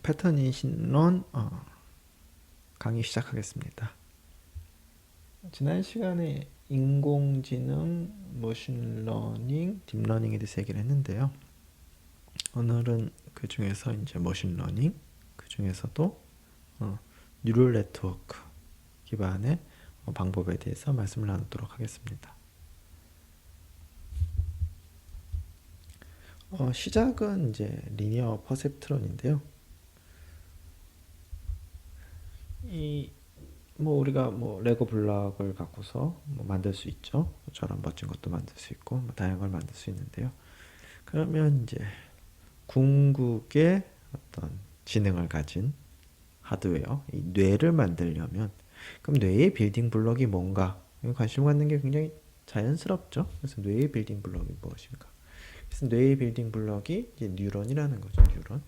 패턴 인식론 강의 시작하겠습니다. 지난 시간에 인공지능, 머신러닝, 딥러닝에 대해서 얘기를 했는데요. 오늘은 그 중에서 이제 머신러닝, 그 중에서도 뉴럴 네트워크 기반의 방법에 대해서 말씀을 나누도록 하겠습니다. 시작은 이제 리니어 퍼셉트론인데요. 우리가 레고 블록을 갖고서 만들 수 있죠. 저런 멋진 것도 만들 수 있고 다양한 걸 만들 수 있는데요. 그러면 이제 궁극의 어떤 지능을 가진 하드웨어, 이 뇌를 만들려면 그럼 뇌의 빌딩 블록이 뭔가 관심 갖는 게 굉장히 자연스럽죠. 그래서 뇌의 빌딩 블록이 무엇인가? 그래서 뇌의 빌딩 블록이 이제 뉴런이라는 거죠. 뉴런.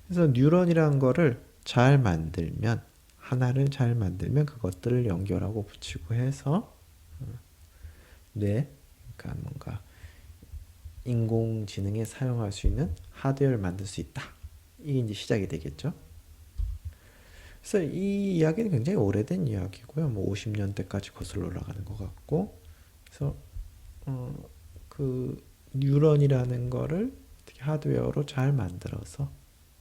그래서 뉴런이라는 거를 잘 만들면 하나를 잘 만들면 그것들을 연결하고 붙이고 해서 그러니까 뭔가 인공지능에 사용할 수 있는 하드웨어를 만들 수 있다. 이게 이제 시작이 되겠죠. 그래서 이 이야기는 굉장히 오래된 이야기고요. 50년대까지 거슬러 올라가는 것 같고, 그래서 그 뉴런이라는 거를 하드웨어로 잘 만들어서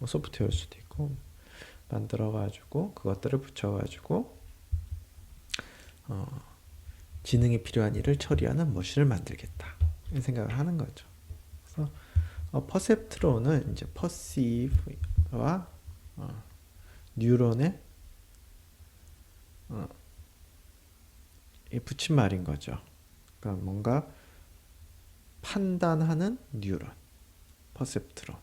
소프트웨어일 수도 있고 만들어가지고 그것들을 붙여가지고 지능이 필요한 일을 처리하는 머신을 만들겠다 이런 생각을 하는 거죠. 그래서 퍼셉트론은 이제 퍼시브와 뉴런의 붙임말인 거죠. 그러니까 뭔가 판단하는 뉴런, 퍼셉트론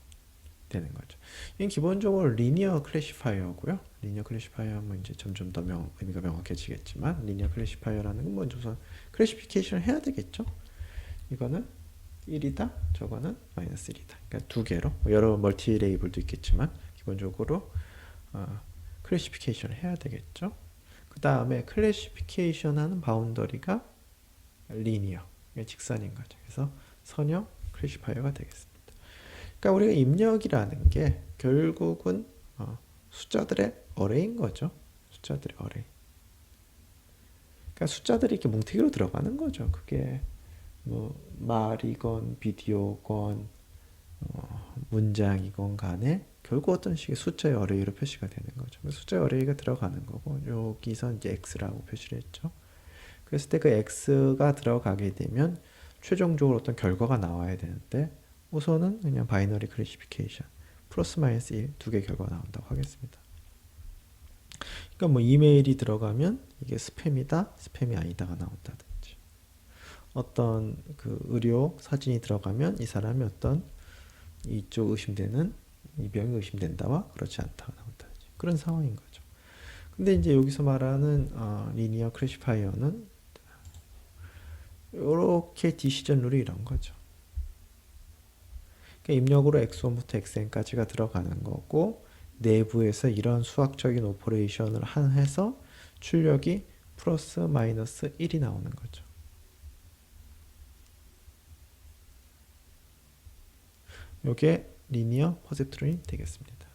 되는 거죠. 이건 기본적으로 리니어 클래시파이어고요. 리니어 클래시파이어 하면 이제 점점 더 의미가 명확해지겠지만 리니어 클래시파이어라는 건 먼저 우선 클래시피케이션을 해야 되겠죠. 이거는 1이다, 저거는 마이너스 1이다. 그러니까 두 개로 여러 멀티 레이블도 있겠지만 기본적으로 클래시피케이션을 해야 되겠죠. 그 다음에 클래시피케이션하는 바운더리가 리니어, 직선인 거죠. 그래서 선형 클래시파이어가 되겠습니다. 그러니까 우리가 입력이라는 게 결국은 숫자들의 어레이인 거죠. 숫자들의 어레이. 그러니까 숫자들이 이렇게 뭉태기로 들어가는 거죠. 그게 말이건 비디오건 문장이건 간에 결국 어떤 식의 숫자의 어레이로 표시가 되는 거죠. 숫자의 어레이가 들어가는 거고 여기서 이제 x라고 표시를 했죠. 그랬을 때 그 x가 들어가게 되면 최종적으로 어떤 결과가 나와야 되는데 우선은 그냥 바이너리 클래시피케이션 플러스 마이너스 1 두 개 결과가 나온다고 하겠습니다. 그러니까 이메일이 들어가면 이게 스팸이다, 스팸이 아니다가 나온다든지 어떤 그 의료 사진이 들어가면 이 사람이 어떤 이쪽 의심되는 이 병이 의심된다와 그렇지 않다가 나온다든지 그런 상황인 거죠. 근데 이제 여기서 말하는 리니어 클래시파이어는 이렇게 디시전 룰이 이런 거죠. 그러니까 입력으로 x1부터 xn까지가 들어가는 거고 내부에서 이런 수학적인 오퍼레이션을 해서 출력이 플러스 마이너스 1이 나오는 거죠. 이게 리니어 퍼셉트론이 되겠습니다.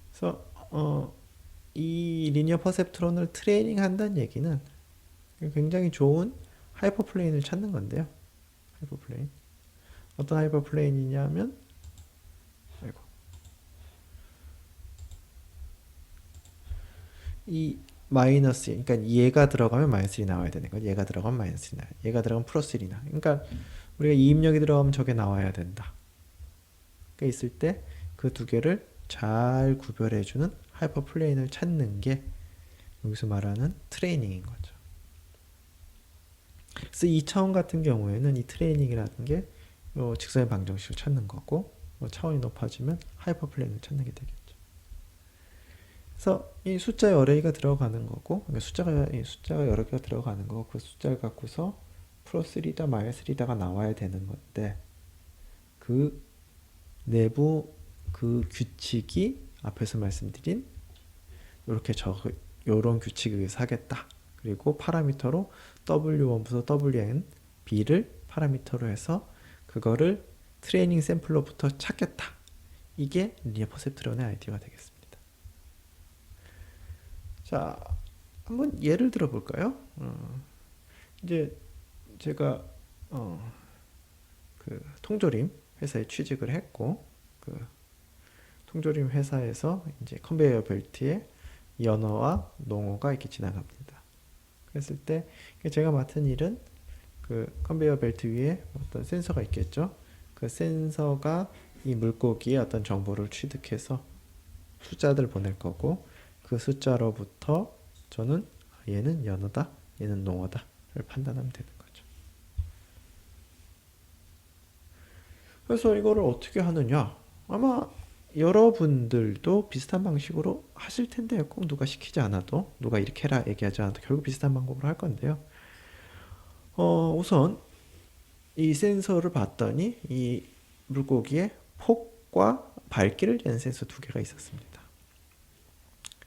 그래서 이 리니어 퍼셉트론을 트레이닝 한다는 얘기는 굉장히 좋은 하이퍼플레인을 찾는 건데요. 하이퍼플레인. 어떤 하이퍼플레인이냐면 이 마이너스, 그러니까 얘가 들어가면 마이너스 1이 나와야 되는 거죠. 얘가 들어가면 마이너스 1이 나와요. 얘가 들어가면 플러스 1이 나. 그러니까 우리가 이 입력이 들어가면 저게 나와야 된다. 그러니까 있을 때 그 두 개를 잘 구별해주는 하이퍼플레인을 찾는 게 여기서 말하는 트레이닝인 거죠. 그래서 2차원 같은 경우에는 이 트레이닝이라는 게 직선의 방정식을 찾는 거고 차원이 높아지면 하이퍼플레인을 찾는 게 되겠죠. 그래서 이 숫자의 어레이가 들어가는 거고 그러니까 숫자가 여러 개가 들어가는 거고 그 숫자를 갖고서 플러스 1이다 마이너스 1이다가 나와야 되는 건데 그 내부 그 규칙이 앞에서 말씀드린 이렇게 요런 규칙에 의해서 하겠다. 그리고 파라미터로 w1부터 wn, b를 파라미터로 해서 그거를 트레이닝 샘플로부터 찾겠다. 이게 리니어 퍼셉트론의 아이디어가 되겠습니다. 자, 한번 예를 들어 볼까요? 이제 제가 그 통조림 회사에 취직을 했고, 그 통조림 회사에서 이제 컨베이어 벨트에 연어와 농어가 이렇게 지나갑니다. 그랬을 때 제가 맡은 일은 그 컨베이어 벨트 위에 어떤 센서가 있겠죠. 그 센서가 이 물고기의 어떤 정보를 취득해서 숫자들 보낼 거고, 그 숫자로부터 저는 얘는 연어다, 얘는 농어다를 판단하면 되는 거죠. 그래서 이거를 어떻게 하느냐? 아마 여러분들도 비슷한 방식으로 하실 텐데요. 꼭 누가 시키지 않아도, 누가 이렇게 해라 얘기하지 않아도 결국 비슷한 방법으로 할 건데요. 우선 이 센서를 봤더니 이 물고기의 폭과 밝기를 재는 센서 두 개가 있었습니다.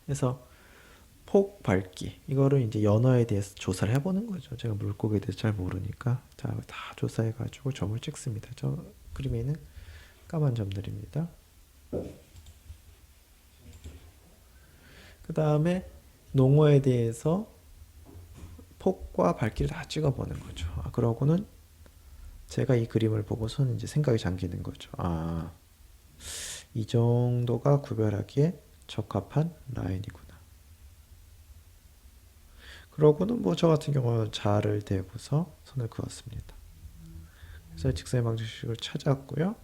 그래서 폭, 밝기 이거를 이제 연어에 대해서 조사를 해보는 거죠. 제가 물고기에 대해서 잘 모르니까 다 조사해가지고 점을 찍습니다. 저 그림에 있는 까만 점들입니다. 그 다음에 농어에 대해서 폭과 밝기를 다 찍어보는 거죠. 그러고는 제가 이 그림을 보고서는 이제 생각이 잠기는 거죠. 이 정도가 구별하기에 적합한 라인이구나. 그러고는 뭐 저 같은 경우는 자를 대고서 선을 그었습니다. 그래서 직선의 방정식을 찾았고요.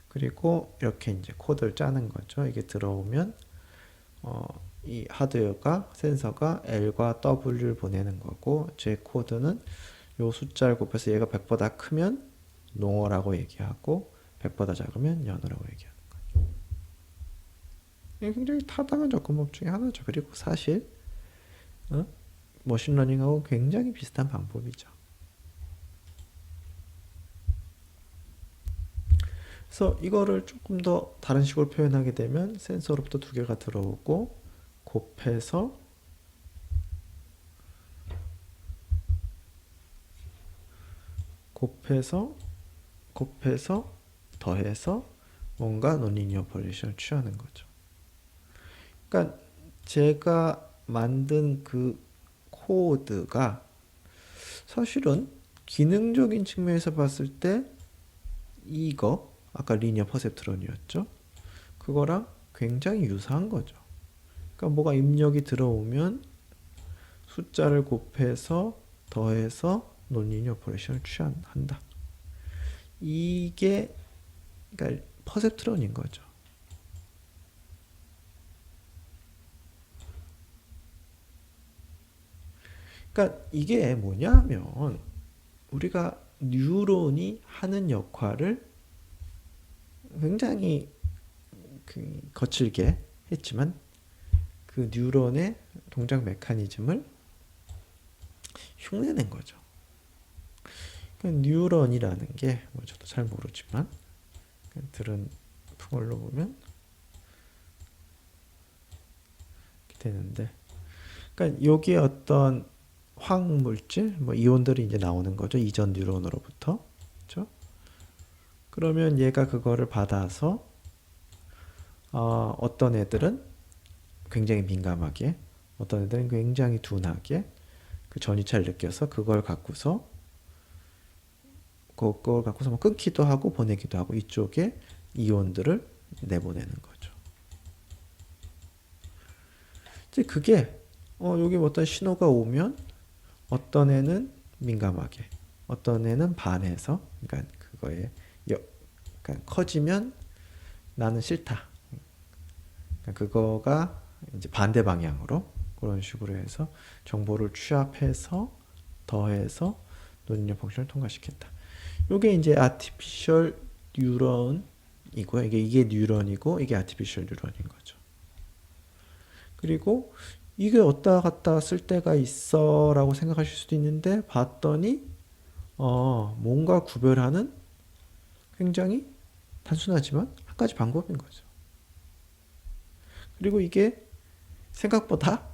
그리고 이렇게 이제 코드를 짜는 거죠. 이게 들어오면 이 하드웨어가 센서가 L과 W를 보내는 거고, 제 코드는 요 숫자를 곱해서 얘가 100보다 크면 농어라고 얘기하고 100보다 작으면 연어라고 얘기하는 거죠. 이게 굉장히 타당한 접근법 중에 하나죠. 그리고 사실 머신러닝하고 굉장히 비슷한 방법이죠. 그래서 이거를 조금 더 다른 식으로 표현하게 되면 센서로부터 두 개가 들어오고 곱해서 더해서 뭔가 논리니어 오퍼레이션을 취하는 거죠. 그러니까 제가 만든 그 코드가 사실은 기능적인 측면에서 봤을 때 이거 아까 리니어 퍼셉트론이었죠. 그거랑 굉장히 유사한 거죠. 그러니까 뭐가 입력이 들어오면 숫자를 곱해서 더해서 논리니어 오퍼레이션을 취한다. 이게 그러니까 퍼셉트론인 거죠. 그러니까 이게 뭐냐면 우리가 뉴런이 하는 역할을 굉장히 거칠게 했지만 그 뉴런의 동작 메커니즘을 흉내낸 거죠. 그러니까 뉴런이라는 게 뭐 저도 잘 모르지만 들은 풍월로 보면 이렇게 되는데, 그러니까 여기에 어떤 화학물질, 뭐 이온들이 이제 나오는 거죠. 이전 뉴런으로부터. 그렇죠? 그러면 얘가 그거를 받아서 어떤 애들은 굉장히 민감하게, 어떤 애들은 굉장히 둔하게 그 전이차를 느껴서 그걸 갖고서 뭐 끊기도 하고 보내기도 하고 이쪽에 이온들을 내보내는 거죠. 이제 그게 여기 어떤 신호가 오면 어떤 애는 민감하게, 어떤 애는 반해서, 그러니까 그거에 그러니까 커지면 나는 싫다. 그러니까 그거가 이제 반대 방향으로 그런 식으로 해서 정보를 취합해서 더해서 논리적 펑션을 통과시킨다. 이게 이제 아티피셜 뉴런이고요. 이게 뉴런이고 이게 아티피셜 뉴런인 거죠. 그리고 이게 왔다 갔다 쓸 때가 있어 라고 생각하실 수도 있는데 봤더니 뭔가 구별하는 굉장히 단순하지만 한 가지 방법인 거죠. 그리고 이게 생각보다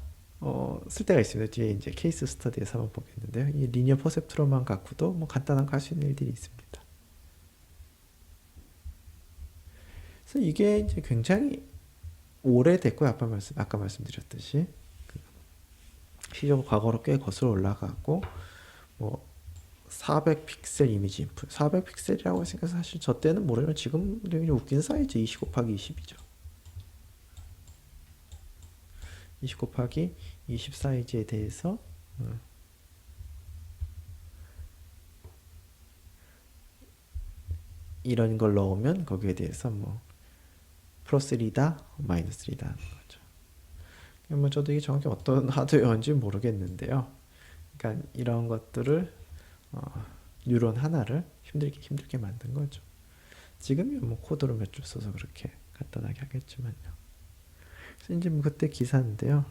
쓸 때가 있습니다. 뒤에 이제 케이스 스터디에서 한번 보겠는데요. 이 리니어 퍼셉트론만 갖고도 뭐 간단한 거 할 수 있는 일들이 있습니다. 그래서 이게 이제 굉장히 오래됐고요. 아까 말씀드렸듯이 시적 과거로 꽤 거슬러 올라가고 뭐 400 픽셀 이미지 인풋 400 픽셀이라고 했으니까 사실 저 때는 모르지만 지금 되게 웃긴 사이즈 20 곱하기 20이죠. 20 곱하기 20 사이즈에 대해서 이런 걸 넣으면 거기에 대해서 뭐 플러스 3다 마이너스 3다 하는 거죠. 뭐 저도 이게 정확히 어떤 하드웨어인지 모르겠는데요. 그러니까 이런 것들을 뉴런 하나를 힘들게 만든 거죠. 지금은 뭐 코드로 몇 줄 써서 그렇게 간단하게 하겠지만요. 그래서 이제 뭐 그때 기사인데요.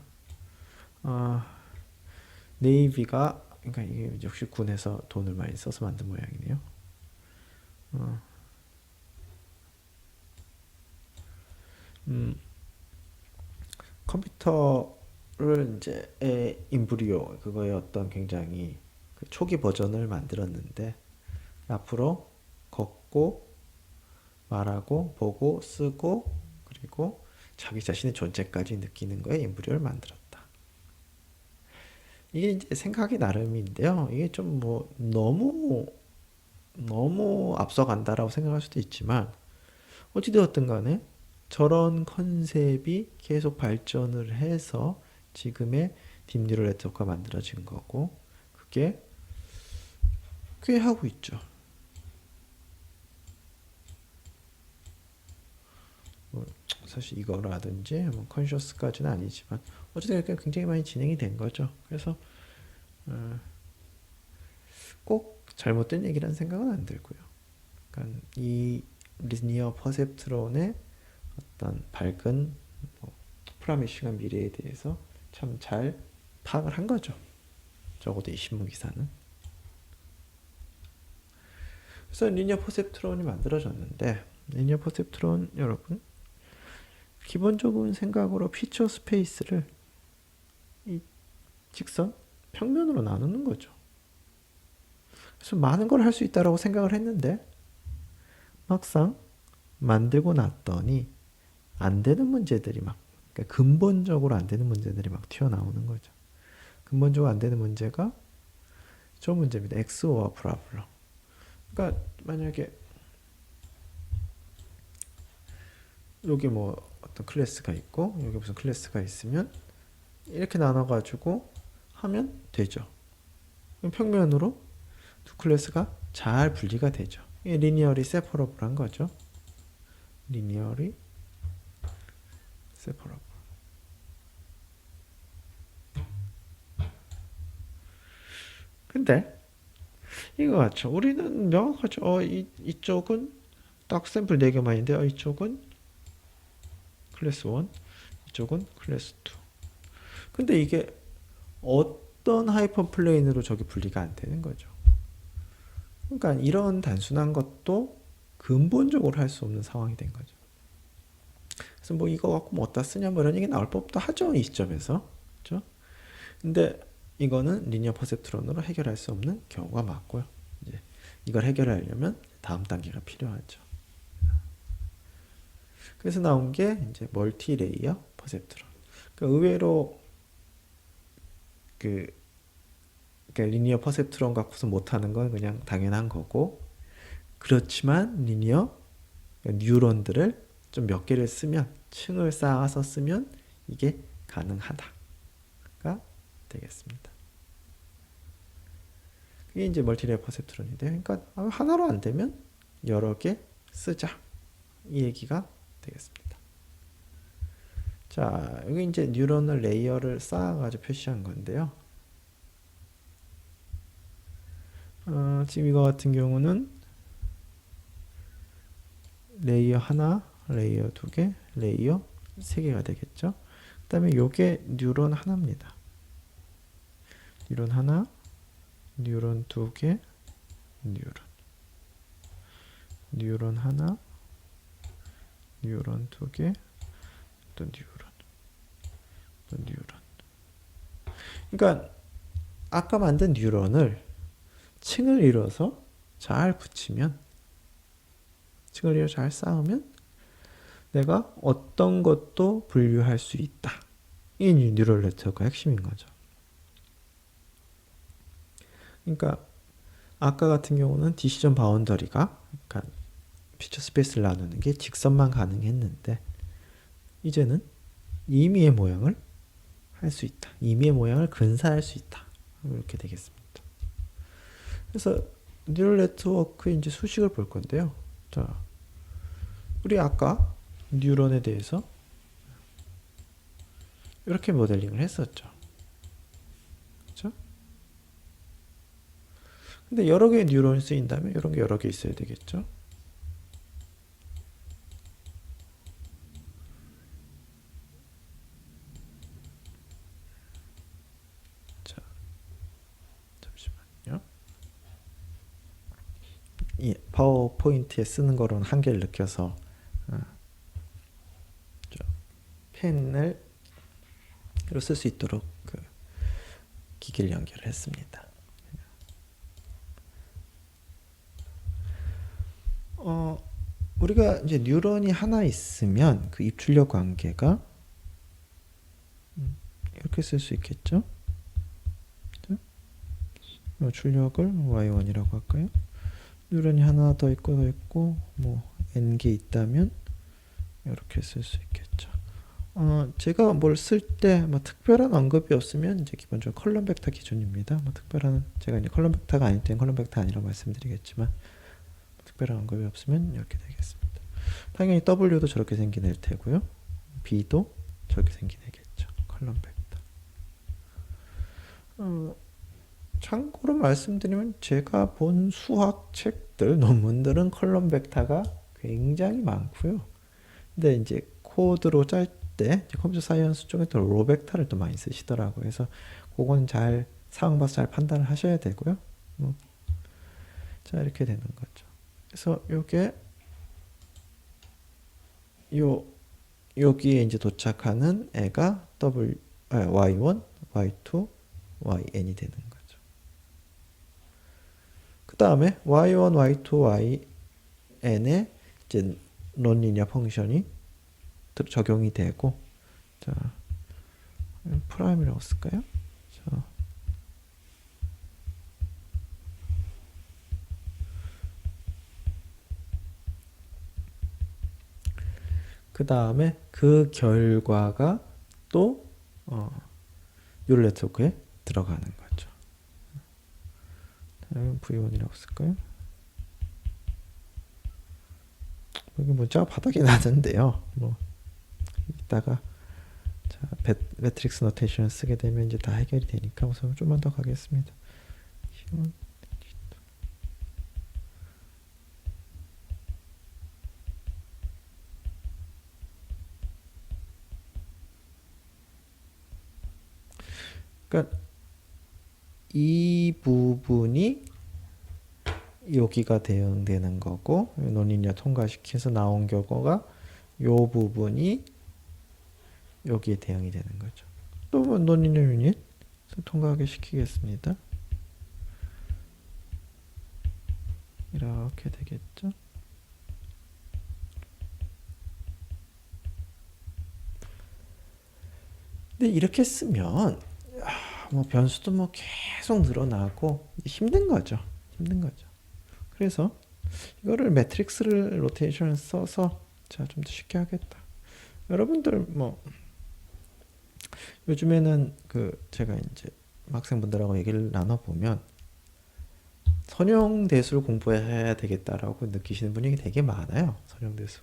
네이비가 그러니까 이게 역시 군에서 돈을 많이 써서 만든 모양이네요. 컴퓨터를 이제 인브리오 그거의 어떤 굉장히 그 초기 버전을 만들었는데 앞으로 걷고 말하고 보고 쓰고 그리고 자기 자신의 존재까지 느끼는 거에 인브리오를 만들었다. 이게 이제 생각이 나름인데요. 이게 좀 뭐 너무 앞서간다라고 생각할 수도 있지만 어찌되었든 간에 저런 컨셉이 계속 발전을 해서 지금의 딥뉴럴 네트워크가 만들어진 거고 그게 꽤 하고 있죠. 뭐 사실 이거라든지 뭐 컨셔스까지는 아니지만 어쨌든 굉장히 많이 진행이 된 거죠. 그래서 꼭 잘못된 얘기라는 생각은 안 들고요. 그러니까 이 리니어 퍼셉트론의 어떤 밝은 프라미싱한 미래에 대해서 참 잘 파악을 한 거죠. 적어도 이 신문 기사는. 그래서 리니어 퍼셉트론이 만들어졌는데 리니어 퍼셉트론 여러분 기본적인 생각으로 피처 스페이스를 이 직선 평면으로 나누는 거죠. 그래서 많은 걸 할 수 있다라고 생각을 했는데 막상 만들고 났더니 안 되는 문제들이 그러니까 근본적으로 안 되는 문제들이 막 튀어나오는 거죠. 근본적으로 안 되는 문제가 저 문제입니다. XOR 프로블럼. 그러니까 만약에 여기 뭐 어떤 클래스가 있고 여기 무슨 클래스가 있으면 이렇게 나눠가지고 하면 되죠. 그럼 평면으로 두 클래스가 잘 분리가 되죠. 이게 리니어리 세퍼러블한 거죠. 리니어리 세퍼러블. 근데 이거 같죠. 우리는 명확하죠. 이쪽은 딱 샘플 4개만 있는데 이쪽은 클래스 1, 이쪽은 클래스 2. 근데 이게 어떤 하이퍼 플레인으로 저기 분리가 안 되는 거죠. 그러니까 이런 단순한 것도 근본적으로 할 수 없는 상황이 된 거죠. 그래서 뭐 이거 갖고 뭐 어디다 쓰냐 뭐 이런 얘기 나올 법도 하죠. 이 시점에서. 그렇죠? 근데 이거는 리니어 퍼셉트론으로 해결할 수 없는 경우가 많고요. 이제 이걸 해결하려면 다음 단계가 필요하죠. 그래서 나온 게 이제 멀티 레이어 퍼셉트론. 그러니까 의외로 그러니까 리니어 퍼셉트론 갖고서 못하는 건 그냥 당연한 거고 그렇지만 리니어 뉴런들을 좀 몇 개를 쓰면 층을 쌓아서 쓰면 이게 가능하다가 되겠습니다. 그게 이제 멀티레이어 퍼셉트론인데 그러니까 하나로 안 되면 여러 개 쓰자 이 얘기가 되겠습니다. 자 여기 이제 뉴런을 레이어를 쌓아가지고 표시한 건데요. 지금 이거 같은 경우는 레이어 하나, 레이어 2개, 레이어 3개가 되겠죠. 그 다음에 요게 뉴런 하나입니다. 뉴런 하나, 뉴런 2개, 뉴런 하나, 뉴런 2개, 또 뉴런. 그러니까 아까 만든 뉴런을 층을 이뤄서 잘 붙이면 층을 이뤄서 잘 쌓으면 내가 어떤 것도 분류할 수 있다. 이 뉴럴 네트워크가 핵심인 거죠. 그러니까 아까 같은 경우는 디시전 바운더리가, 그러니까 피처 스페이스를 나누는 게 직선만 가능했는데 이제는 임의의 모양을 할 수 있다. 임의의 모양을 근사할 수 있다. 이렇게 되겠습니다. 그래서 뉴럴 네트워크의 이제 수식을 볼 건데요. 자, 우리 아까 뉴런에 대해서 이렇게 모델링을 했었죠. 그렇죠? 근데 여러 개의 뉴런이 쓰인다면 이런 게 여러 개 있어야 되겠죠. 자, 잠시만요. 이 파워포인트에 쓰는 거로는 한계를 느껴서 펜을 쓸 수 있도록 그 기기를 연결을 했습니다. 우리가 이제 뉴런이 하나 있으면 그 입출력 관계가 이렇게 쓸 수 있겠죠. 출력을 y1이라고 할까요? 뉴런이 하나 더 있고 뭐 n개 있다면 이렇게 쓸 수 있겠죠. 제가 뭘 쓸 때 뭐 특별한 언급이 없으면 이제 기본적으로 컬럼 벡터 기준입니다. 뭐 특별한, 제가 이제 컬럼 벡터가 아닐 때는 컬럼 벡터 아니라고 말씀드리겠지만 특별한 언급이 없으면 이렇게 되겠습니다. 당연히 W도 저렇게 생긴 애일 테고요. B도 저렇게 생긴 애겠죠. 컬럼 벡터. 참고로 말씀드리면 제가 본 수학 책들, 논문들은 컬럼 벡터가 굉장히 많고요. 근데 이제 코드로 짤 때 컴퓨터 사이언스 쪽에 또 로 벡터를 또 많이 쓰시더라고요. 그래서 그건 잘 상황 봐서 잘 판단을 하셔야 되고요. 자, 이렇게 되는 거죠. 그래서 요게 여기에 이제 도착하는 애가 y1, y2, yn이 되는 거죠. 그 다음에 y1, y2, yn에 이제 논리니어 펑션이 적용이 되고, 자, 프라임이라고 쓸까요? 자, 그 다음에 그 결과가 또 뉴럴 네트워크에 들어가는 거죠. V1이라고 쓸까요? 여기 문자가 바닥에 나는데요. 뭐 이따가 자, 매트릭스 노테이션 쓰게 되면 이제 다 해결이 되니까 우선 좀만 더 가겠습니다. 그러니까 이 부분이 여기가 대응되는 거고, 논리니어 통과시켜서 나온 결과가 요 부분이 여기에 대응이 되는 거죠. 또 논리니어 유닛 통과하게 시키겠습니다. 이렇게 되겠죠. 근데 이렇게 쓰면 뭐 변수도 뭐 계속 늘어나고 힘든 거죠. 그래서 이거를 매트릭스를 로테이션을 써서 자, 좀 더 쉽게 하겠다. 여러분들 뭐 요즘에는 제가 이제 학생분들하고 얘기를 나눠보면 선형대수를 공부해야 되겠다라고 느끼시는 분이 되게 많아요. 선형대수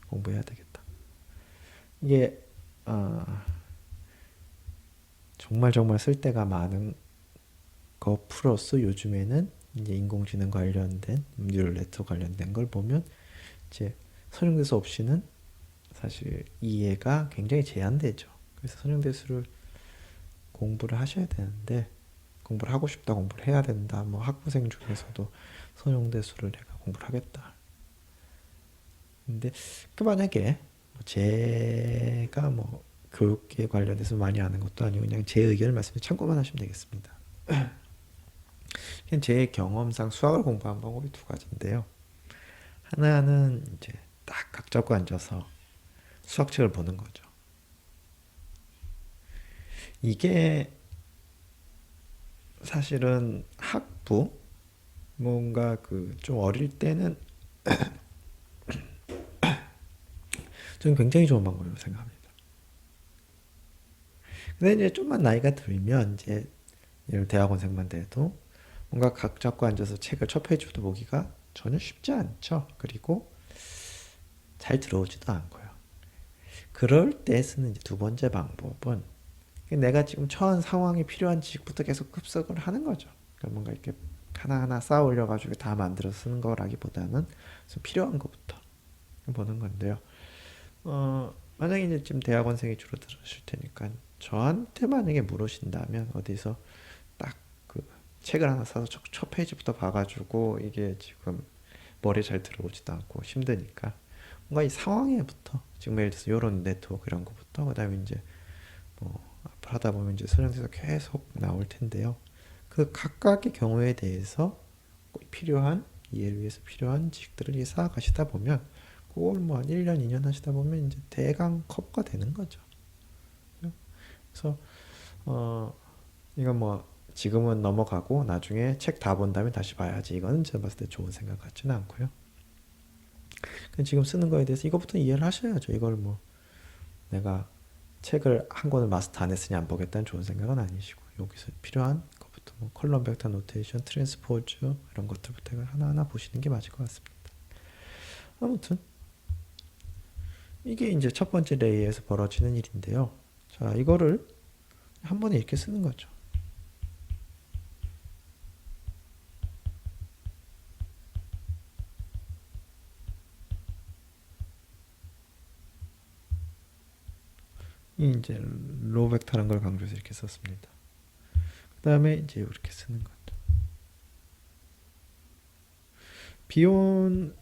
공부해야 되겠다. 이게 정말 쓸데가 많은 거 플러스 요즘에는 이제 인공지능 관련된 뉴럴 네트워크 관련된 걸 보면 이제 선형대수 없이는 사실 이해가 굉장히 제한되죠. 그래서 선형대수를 공부를 하셔야 되는데, 공부를 하고 싶다, 공부를 해야 된다, 뭐 학부생 중에서도 선형대수를 내가 공부를 하겠다. 근데 만약에 제가 뭐 교육에 관련해서 많이 아는 것도 아니고 그냥 제 의견을 말씀드리면 참고만 하시면 되겠습니다. 그냥 제 경험상 수학을 공부한 방법이 두 가지인데요. 하나는 이제 딱 잡고 앉아서 수학책을 보는 거죠. 이게 사실은 학부 뭔가 그 좀 어릴 때는 저는 굉장히 좋은 방법이라고 생각합니다. 근데 이제 좀만 나이가 들면 이제 예를 대학원생만 돼도 뭔가 각 잡고 앉아서 책을 첫 페이지부터 보기가 전혀 쉽지 않죠. 그리고 잘 들어오지도 않고요. 그럴 때 쓰는 이제 두 번째 방법은 내가 지금 처한 상황에 필요한 지식부터 계속 흡수를 하는 거죠. 그러니까 뭔가 이렇게 하나하나 쌓아 올려가지고 다 만들어 쓰는 거라기보다는 필요한 것부터 보는 건데요. 만약에 이제 지금 대학원생이 주로 들으실 테니까 저한테 만약에 물으신다면 어디서 딱 그 책을 하나 사서 첫 페이지부터 봐가지고 이게 지금 머리에 잘 들어오지도 않고 힘드니까 뭔가 이 상황에부터 지금 예를 들어서 이런 네트워크 이런 거부터 그다음에 이제 뭐 앞으로 하다 보면 이제 설명서에서 계속 나올 텐데요. 그 각각의 경우에 대해서 꼭 필요한 이해를 위해서 필요한 지식들을 쌓아가시다 보면 그걸 뭐 한 1년, 2년 하시다 보면 이제 대강 컵가 되는 거죠. 그래서 이건 뭐 지금은 넘어가고 나중에 책 다 본 다음에 다시 봐야지 이거는 제가 봤을 때 좋은 생각 같지는 않고요. 지금 쓰는 거에 대해서 이것부터 이해를 하셔야죠. 이걸 뭐 내가 책을 한 권을 마스터 안 했으니 안 보겠다는 좋은 생각은 아니시고 여기서 필요한 것부터 뭐 컬럼, 벡터, 노테이션, 트랜스포즈 이런 것들부터 하나하나 보시는 게 맞을 것 같습니다. 아무튼 이게 이제 첫 번째 레이에서 벌어지는 일인데요. 자, 이거를 한 번에 이렇게 쓰는 거죠. 이 이제 로우 벡터라는 걸 강조해서 이렇게 썼습니다. 그 다음에 이제 이렇게 쓰는 거죠. 비온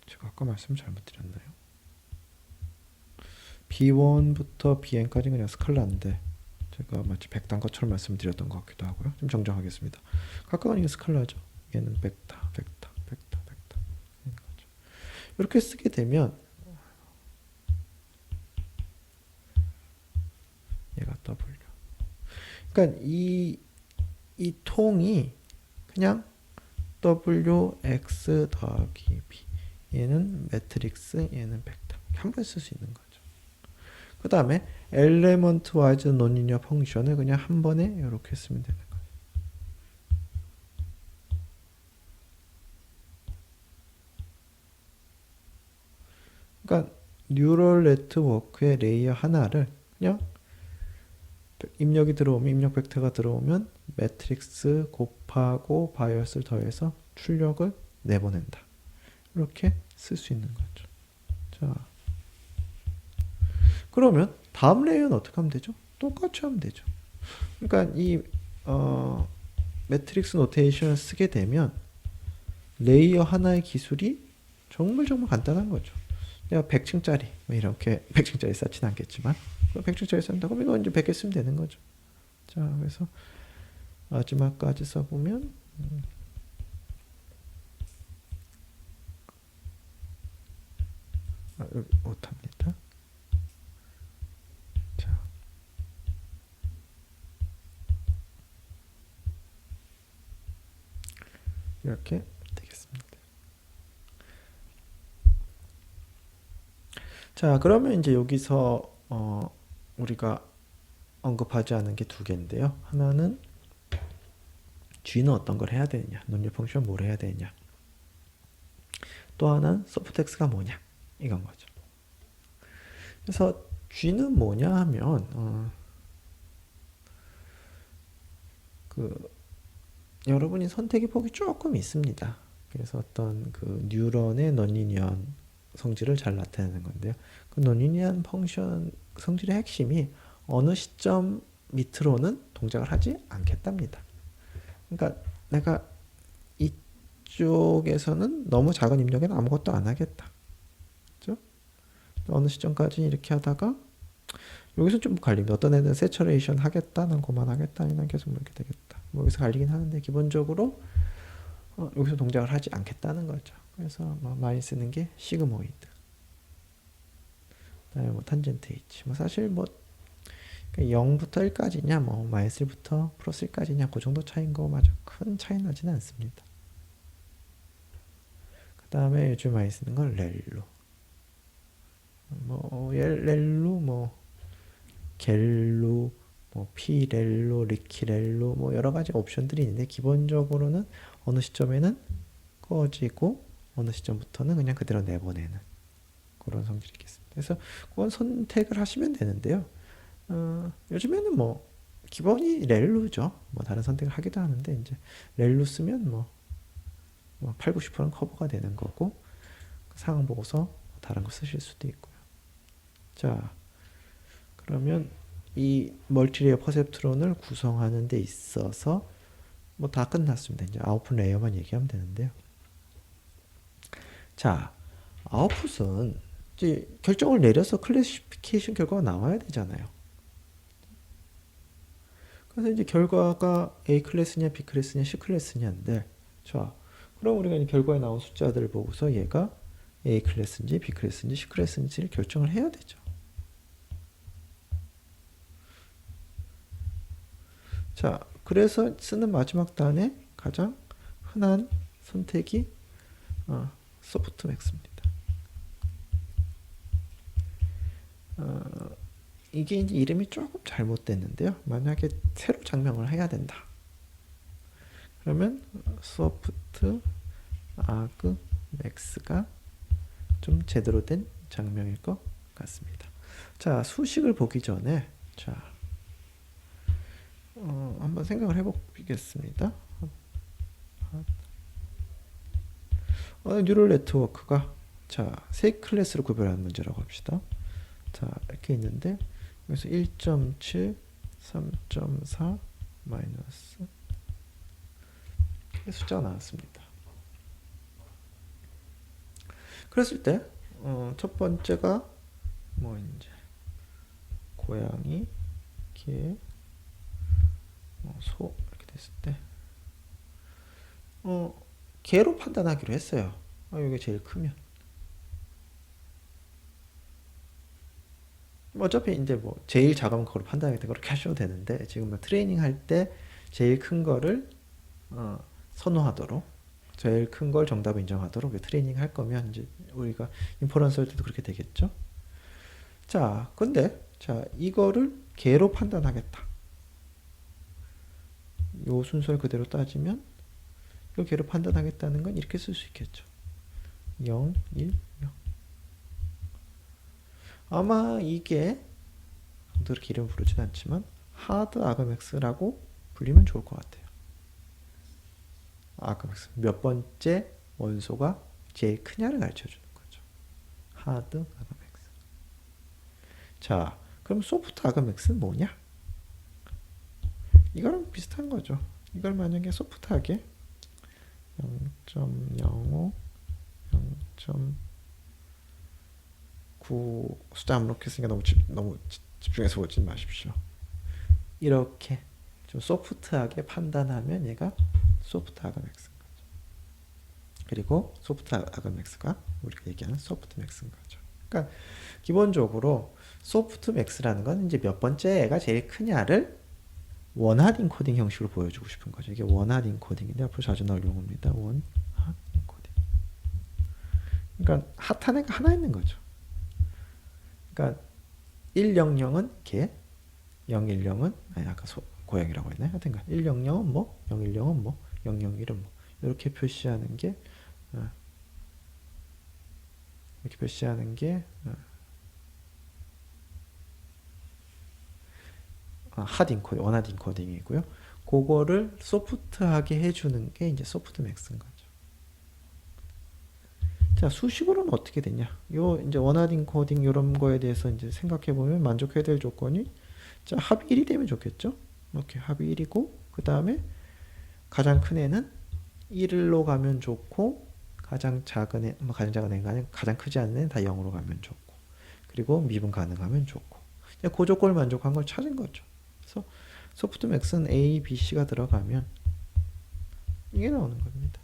제가 아까 말씀 잘못 드렸나요? B1부터 BN까지 그냥 스칼라인데 제가 마치 백단 것처럼 말씀드렸던 것 같기도 하고요. 좀 정정하겠습니다. 각각은 이게 스칼라죠. 얘는 벡터, 벡터, 벡터, 벡터 이렇게 쓰게 되면 얘가 W. 그러니까 이 통이 그냥 W, X 더하기 B. 얘는 매트릭스, 얘는 벡터. 한 번에 쓸 수 있는 거죠. 그 다음에 엘레먼트 와이즈 논리니어 펑션을 그냥 한 번에 이렇게 쓰면 되는 거예요. 그러니까 뉴럴 네트워크의 레이어 하나를 그냥 입력이 들어오면 입력 벡터가 들어오면 매트릭스 곱하고 바이어스를 더해서 출력을 내보낸다. 이렇게 쓸 수 있는 거죠. 자, 그러면 다음 레이어는 어떻게 하면 되죠? 똑같이 하면 되죠. 그러니까 이 매트릭스 노테이션을 쓰게 되면 레이어 하나의 기술이 정말 간단한 거죠. 내가 100층짜리 이렇게 100층짜리 쌓지는 않겠지만 100층짜리 쓴다고 하면 이거 이제 100개 쓰면 되는 거죠. 자, 그래서 마지막까지 써보면 못합니다. 자, 이렇게 되겠습니다. 자, 그러면 이제 여기서 우리가 언급하지 않은 게 두 개인데요. 하나는 G는 어떤 걸 해야 되느냐, 논리 펑션 뭘 해야 되느냐. 또 하나는 소프트엑스가 뭐냐, 이건 거죠. 그래서 G는 뭐냐 하면 여러분이 선택의 폭이 조금 있습니다. 그래서 어떤 그 뉴런의 논리니언 성질을 잘 나타내는 건데요. 그 논리니언 펑션 성질의 핵심이 어느 시점 밑으로는 동작을 하지 않겠답니다. 그러니까 내가 이쪽에서는 너무 작은 입력에는 아무것도 안 하겠다. 그렇죠? 어느 시점까지 이렇게 하다가 여기서 좀 갈립니다. 어떤 애는 세처레이션 하겠다, 난 그만 하겠다, 아니면 계속 이렇게 되겠다. 뭐 여기서 갈리긴 하는데 기본적으로 여기서 동작을 하지 않겠다는 거죠. 그래서 뭐 많이 쓰는 게 시그모이드. 그다음에 뭐 탄젠트 H. 뭐 사실 뭐 0부터 1까지냐, 뭐 마이너스 1부터 플러스 1까지냐, 그 정도 차이인 거 마저 큰 차이 나지는 않습니다. 그 다음에 요즘 많이 쓰는 건 렐로. 뭐 렐로, 뭐 겔로, 뭐 피렐로, 리키렐로, 뭐 여러 가지 옵션들이 있는데 기본적으로는 어느 시점에는 꺼지고 어느 시점부터는 그냥 그대로 내보내는 그런 성질이 있겠습니다. 그래서 그건 선택을 하시면 되는데요. 요즘에는 뭐 기본이 렐루죠. 뭐 다른 선택을 하기도 하는데 이제 렐루 쓰면 뭐 8, 90%는 커버가 되는 거고 상황 보고서 다른 거 쓰실 수도 있고요. 자, 그러면 이 멀티레이어 퍼셉트론을 구성하는 데 있어서 뭐 다 끝났습니다. 이제 아웃풋 레이어만 얘기하면 되는데요. 자, 아웃풋은 이제 결정을 내려서 클래시피케이션 결과가 나와야 되잖아요. 그래서 이제 결과가 A 클래스냐, B 클래스냐, C 클래스냐인데, 자, 그럼 우리가 이 결과에 나온 숫자들을 보고서 얘가 A 클래스인지 B 클래스인지 C 클래스인지를 결정을 해야 되죠. 자, 그래서 쓰는 마지막 단에 가장 흔한 선택이 소프트 맥스입니다. 이게 이제 이름이 조금 잘못됐는데요. 만약에 새로 장명을 해야 된다. 그러면 소프트 아그 맥스가 좀 제대로 된 장명일 것 같습니다. 자, 수식을 보기 전에 자 한번 생각을 해보겠습니다. 뉴럴 네트워크가 자, 세 클래스로 구별하는 문제라고 합시다. 자, 이렇게 있는데 여기서 1.7, 3.4 마이너스 숫자가 나왔습니다. 그랬을 때 첫 번째가 뭐 이제 고양이, 개, 소 이렇게 됐을 때 개로 판단하기로 했어요. 이게 제일 크면 어차피 이제 뭐 제일 작은 거로 판단하겠다 그렇게 하셔도 되는데 지금 뭐 트레이닝 할 때 제일 큰 거를 선호하도록 제일 큰 걸 정답 인정하도록 트레이닝 할 거면 이제 우리가 인퍼런스 할 때도 그렇게 되겠죠. 자, 근데 자 이거를 개로 판단하겠다. 요 순서를 그대로 따지면 이 개로 판단하겠다는 건 이렇게 쓸 수 있겠죠. 0, 1, 0. 아마 이게 그렇게 이름 부르진 않지만 하드 아그맥스라고 불리면 좋을 것 같아요. 아그맥스 몇 번째 원소가 제일 크냐를 가르쳐주는 거죠. 하드 아그맥스. 자, 그럼 소프트 아그맥스는 뭐냐? 이거랑 비슷한 거죠. 이걸 만약에 소프트하게 0.05, 0.9 숫자 아무렇겠으니까 너무 집중해서 보지 마십시오. 이렇게 좀 소프트하게 판단하면 얘가 소프트 아그맥스인 거죠. 그리고 소프트 아그맥스가 우리가 얘기하는 소프트 맥스인 거죠. 그러니까 기본적으로 소프트 맥스라는 건 이제 몇 번째 애가 제일 크냐를 원핫 인코딩 형식으로 보여주고 싶은 거죠. 이게 원핫 인코딩인데 앞으로 자주 나올 용어입니다. 원핫 인코딩. 그러니까 핫한 애가 하나 있는 거죠. 그러니까 100은 개, 010은 아니 아까 고양이라고 했나요? 하여튼 100은 뭐, 010은 뭐, 001은 뭐 이렇게 표시하는 게 이렇게 표시하는 게 핫 인코딩, 원핫 인코딩이고요. 그거를 소프트하게 해주는 게 이제 소프트 맥스인 거죠. 자, 수식으로는 어떻게 되냐? 요 이제 원핫 인코딩 이런 거에 대해서 이제 생각해 보면 만족해야 될 조건이 자, 합이 1이 되면 좋겠죠? 이렇게 합이 1이고 그 다음에 가장 큰 애는 1로 가면 좋고 가장 작은 애, 뭐 가장 작은 애가 아니라 가장 크지 않은 애는 다 0으로 가면 좋고 그리고 미분 가능하면 좋고 그 조건을 만족한 걸 찾은 거죠. 그래서 소프트 맥스는 A, B, C가 들어가면 이게 나오는 겁니다.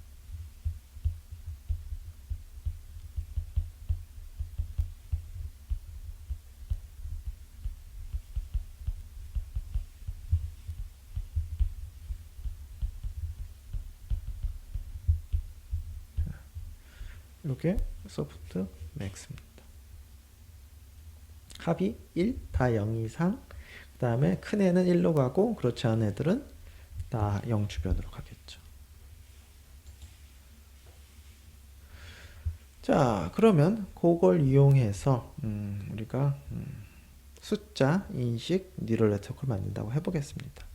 요게 소프트 맥스입니다. 합이 1, 다 0 이상. 그 다음에 큰 애는 1로 가고 그렇지 않은 애들은 다 0 주변으로 가겠죠. 자, 그러면 그걸 이용해서 우리가 숫자 인식 뉴럴 네트워크를 만든다고 해보겠습니다.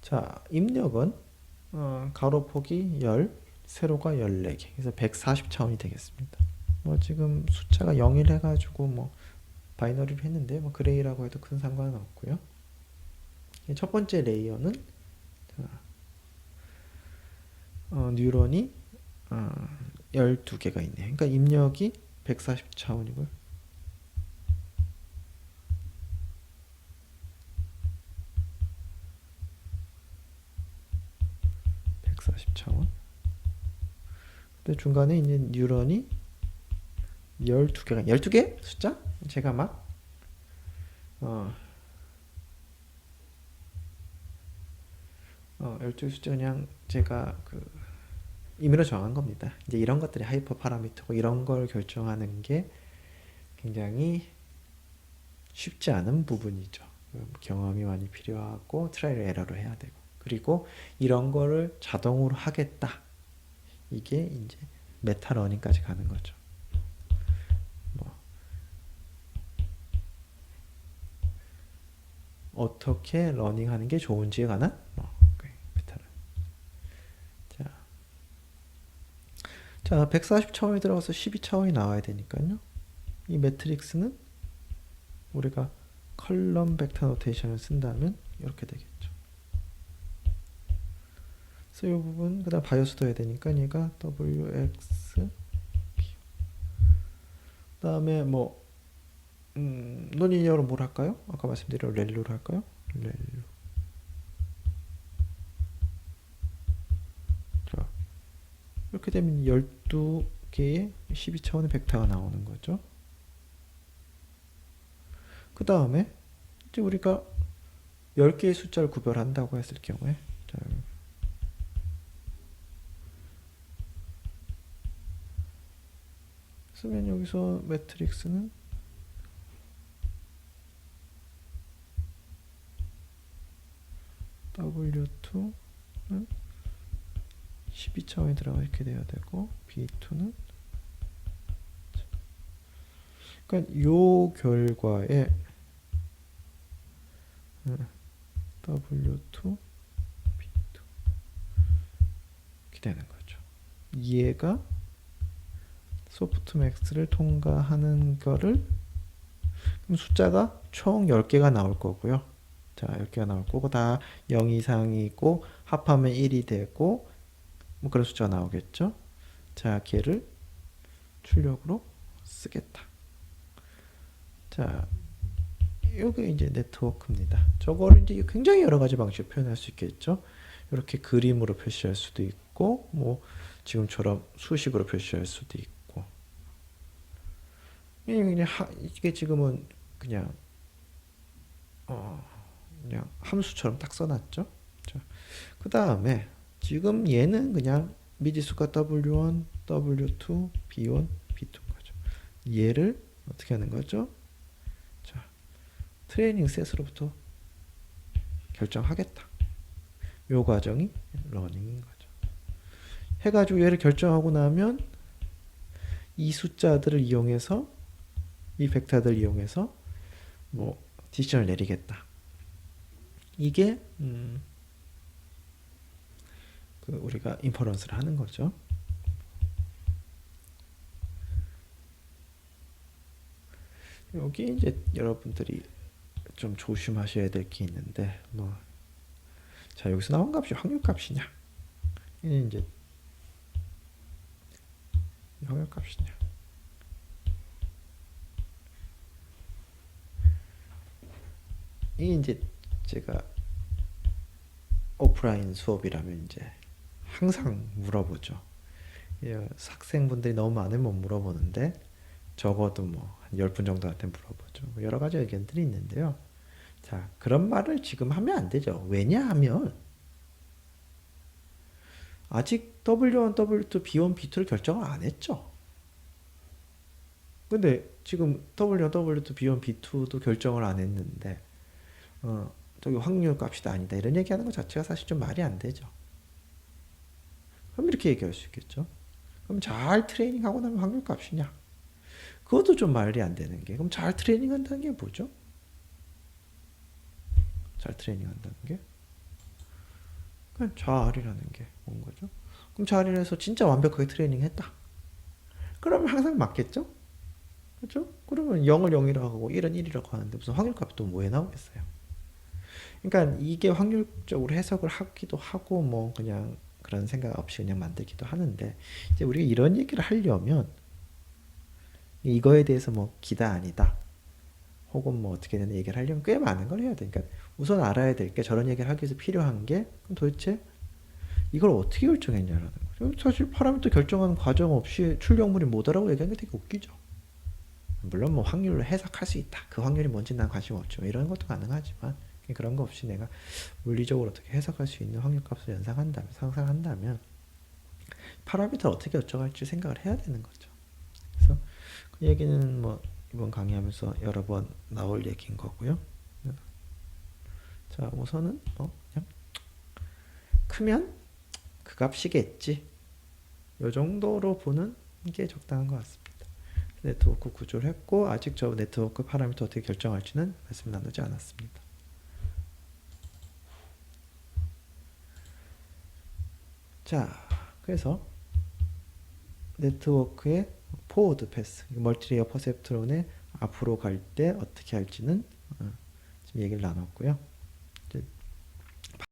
자, 입력은 가로폭이 10, 세로가 14개. 그래서 140차원이 되겠습니다. 뭐 지금 숫자가 0일 해가지고 뭐 바이너리를 했는데 뭐 그레이라고 해도 큰 상관은 없고요. 첫 번째 레이어는 뉴런이 12개가 있네요. 그러니까 입력이 140차원이고요. 140차원. 근데 중간에 이제 뉴런이 12개가 12개 숫자? 제가 막 12개 숫자 그냥 제가 임의로 정한 겁니다. 이제 이런 것들이 하이퍼 파라미터고 이런 걸 결정하는 게 굉장히 쉽지 않은 부분이죠. 경험이 많이 필요하고 트라이얼 에러로 해야 되고 그리고 이런 거를 자동으로 하겠다. 이게 이제 메타 러닝까지 가는 거죠. 뭐 어떻게 러닝하는 게 좋은지에 관한 메타 러닝. 자, 140차원이 들어가서 12차원이 나와야 되니까요. 이 매트릭스는 우리가 컬럼 벡터 노테이션을 쓴다면 이렇게 되겠죠. 그래서 이 부분 그다음 바이오스도 해야 되니까 얘가 WX 그다음에 뭐 논리니어로 뭘 할까요? 아까 말씀드린 렐루로 할까요? 렐루. 자, 이렇게 되면 12개의 12차원의 벡터가 나오는 거죠. 그 다음에 이제 우리가 10개의 숫자를 구별한다고 했을 경우에 자, 쓰면 여기서 매트릭스는 W2는 12차원이 들어가 이렇게 돼야 되고 B2는 그러니까 요 결과에 W2, B2 이렇게 되는 거죠. 얘가 소프트맥스를 통과하는 거를 그럼 숫자가 총 10개가 나올 거고요. 자, 10개가 나올 거고 다 0 이상이고 합하면 1이 되고 뭐 그런 숫자가 나오겠죠. 자, 걔를 출력으로 쓰겠다. 자, 이게 이제 네트워크입니다. 저거를 이제 굉장히 여러 가지 방식으로 표현할 수 있겠죠. 이렇게 그림으로 표시할 수도 있고, 뭐 지금처럼 수식으로 표시할 수도 있고. 이게 지금은 그냥 그냥 함수처럼 딱 써놨죠. 그 다음에 지금 얘는 그냥 미지수가 W1, W2, B1, B2인 거죠. 얘를 어떻게 하는 거죠? 자, 트레이닝 셋으로부터 결정하겠다. 요 과정이 러닝인 거죠. 해가지고 얘를 결정하고 나면 이 숫자들을 이용해서 이 벡터들을 이용해서 뭐 디시전을 내리겠다. 이게 우리가 인퍼런스를 하는 거죠. 여기 이제 여러분들이 좀 조심하셔야 될 게 있는데 뭐 자, 여기서 나온 값이 확률값이냐? 이게 이제 확률값이냐? 이게 이제 제가 오프라인 수업이라면 이제 항상 물어보죠. 학생분들이 너무 많으면 못 물어보는데 적어도 뭐 한 10분 정도한테 물어보죠. 여러 가지 의견들이 있는데요. 자, 그런 말을 지금 하면 안 되죠. 왜냐하면 아직 W1, W2, B1, B2를 결정을 안 했죠. 근데 지금 W1, W2, B1, B2도 결정을 안 했는데 저기 확률 값이다 아니다 이런 얘기하는 것 자체가 사실 좀 말이 안 되죠. 그럼 이렇게 얘기할 수 있겠죠. 그럼 잘 트레이닝하고 나면 확률 값이냐? 그것도 좀 말이 안 되는 게 그럼 잘 트레이닝한다는 게 뭐죠? 잘 트레이닝한다는 게 그냥 잘이라는 게 뭔 거죠? 그럼 잘이라서 진짜 완벽하게 트레이닝했다. 그러면 항상 맞겠죠? 그렇죠? 그러면 0을 0이라고 하고 1은 1이라고 하는데 무슨 확률값이 또 뭐에 나오겠어요? 그러니까 이게 확률적으로 해석을 하기도 하고 뭐 그냥 그런 생각 없이 그냥 만들기도 하는데 이제 우리가 이런 얘기를 하려면 이거에 대해서 뭐 기다 아니다 혹은 뭐 어떻게 되는 얘기를 하려면 꽤 많은 걸 해야 돼. 그러니까 우선 알아야 될 게 저런 얘기를 하기 위해서 필요한 게 그럼 도대체 이걸 어떻게 결정했냐라는 거죠. 사실 파라미터 결정하는 과정 없이 출력물이 뭐다라고 얘기하는 게 되게 웃기죠. 물론 뭐 확률로 해석할 수 있다. 그 확률이 뭔지 난 관심 없죠. 이런 것도 가능하지만 그런 거 없이 내가 물리적으로 어떻게 해석할 수 있는 확률값을 연상한다면 상상한다면 파라미터를 어떻게 결정할지 생각을 해야 되는 거죠. 그래서 그 얘기는 뭐 이번 강의하면서 여러 번 나올 얘기인 거고요. 자, 우선은 그냥 크면 그 값이겠지. 요 정도로 보는 게 적당한 것 같습니다. 네트워크 구조를 했고 아직 저 네트워크 파라미터 어떻게 결정할지는 말씀 나누지 않았습니다. 자, 그래서 네트워크의 포워드 패스, 멀티레이어 퍼셉트론에 앞으로 갈 때 어떻게 할지는 지금 얘기를 나눴고요.